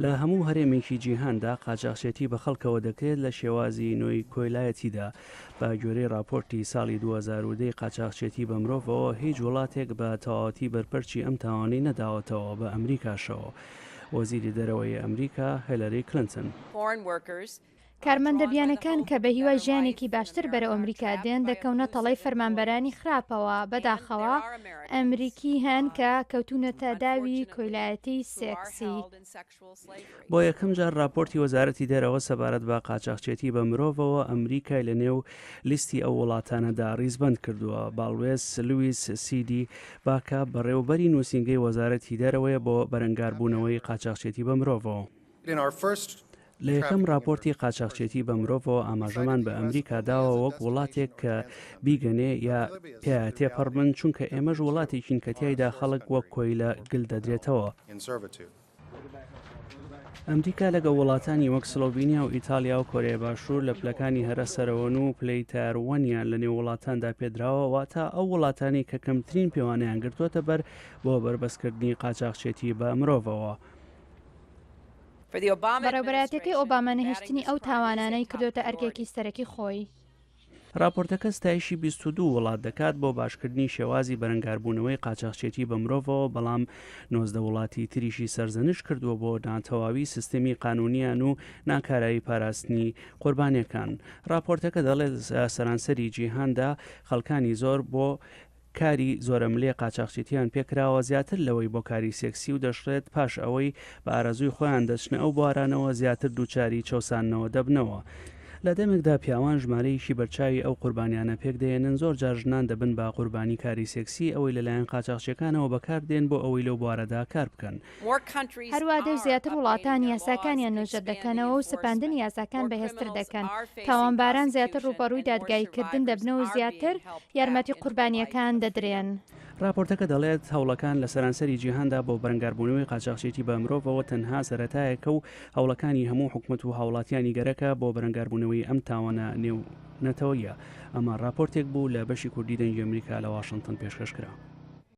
لە هەموو هەرێمێکی جیهاندا قاچاقچێتی بە خەڵکەوە دەکرێت لە شێوازی نوۆی کۆیلایەتیدا. بە گوێرەی راپۆرتی ساڵی 2010 قاچاقچێتی بە مرۆڤەوە هیچ وڵاتێک بە تەواوەتی بەرپەرچی ئەم تاوانەی نەداوەتەوە بە ئەمریکاشەوە. وەزیری دەرەوەی ئەمریکا هیلاری کلینتن کارمەندەبیانەکان کە بە هیوای ژیانێکی باشتر بەرەو ئەمریکا دێن دەکەونە تەڵەی فەرمانبەرانی خراپەوە. بەداخەوە ئەمریکی هەن کە کەوتونەتە داوی کۆیلایەتی سێکسی. بۆ یەکەم جار راپۆرتی وەزارەتی دەرەوە سەبارەت بە قاچاقچێتی بە مرۆڤەوە ئەمریکای لە نێو لیستی ئەو وڵاتانەدا ڕیزبەند کردووە. باڵوێز لویس سیدی باکە بەڕێوەبەری نووسینگەی وەزارەتی دەرەوەیە بۆ بەرەنگاربوونەوەی قاچاقچێتی بە مرۆڤەوە. لە یەکەم راپۆرتی قاچاقچێتی بە مرۆڤەوە ئاماژەمان بە ئەمریکا داوە وەک وڵاتێک کە بیگەنێ یا پێیان تێپەڕبن، چونکە ئێمەش وڵاتێکین کە تیایدا خەڵک وەک کۆیلە گل دەدرێتەوە. ئەمریکا لەگە وڵاتانی وەک سلۆڤینیا و ئیتالیا و کۆریای باشوور لە پلەکانی هەرە سەرەوەن و پلەی تایروانیان لە نێو وڵاتاندا پێدراوە، واتە ئەو وڵاتانی کە کەمترین پێوانیان گرتووەتە بەر بۆ بەربەستکردنی قاچاقچێتی بە مرۆڤەوە. بەڕێوەبەراتەکەی ئۆباما نەهێشتنی ئەو تاوانانەی کردوتە ئەرکێکی سەرەکی خۆی. راپۆرتەکە ستایشی 22 وڵات دەکات بۆ باشکردنی شێوازی بەرەنگاربوونەوەی قاچاقچێتی بە مرۆڤەوە، بەڵام 19 وڵاتی تریشی سەرزەنش کردووە بۆ ناتەواوی سیستەمی قانونیان و ناکارایی پاراستنی قوربانیەکان. راپۆرتەکە دەڵێت سەرانسەری جیهاندا خەڵکانی زۆر بۆ کاری زۆرەملێ قاچاقچێتیان پێکراوە زیاتر لەوەی بۆ کاری سێکسی و دەشڕێت پاش ئەوەی بە ئارەزووی خۆیان دەچنە ئەو بوارانەوە زیاتر دووچاری چەسانەوە دەبنەوە. لە دەمێکدا پیاوان ژمارەیەکی بەرچاوی ئەو قوربانیانە پێک دێنن. زۆر جار ژنان دەبن بە قوربانی کاری سێکسی ئەوەی لەلایەن قاچاقچیەکانەوە بەکاردێن بۆ ئەوەی لەو بوارەدا کار بکەن. هەروادە زیاتر وڵاتان یاساکانیان نوێژە دەکەنەوە و سەپاندنی یاساکان بەهێزتر دەکەن. تاوانباران زیاتر ڕوبەڕووی دادگاییکردن دەبنەوە و زیاتر یارمەتی قوربانیەکان دەدرێن. راپۆرتەکە دەڵێت هەوڵەکان لە سەرانسەری جیهاندا بۆ بەرەنگاربوونەوەی قاچاقچێتی بە مرۆڤەوە تەنها سەرەتایەکە و هەوڵەکانی هەموو حکومەت و هاوڵاتیانی گەرەکە بۆ بەرەنگاربوونەوەی ئەم تاوانە نێونەتەوەیە. ئەمە راپۆرتێک بوو لە بەشی کوردی دەنگی ئەمریکا لە واشنگتن پێشکەشکرا.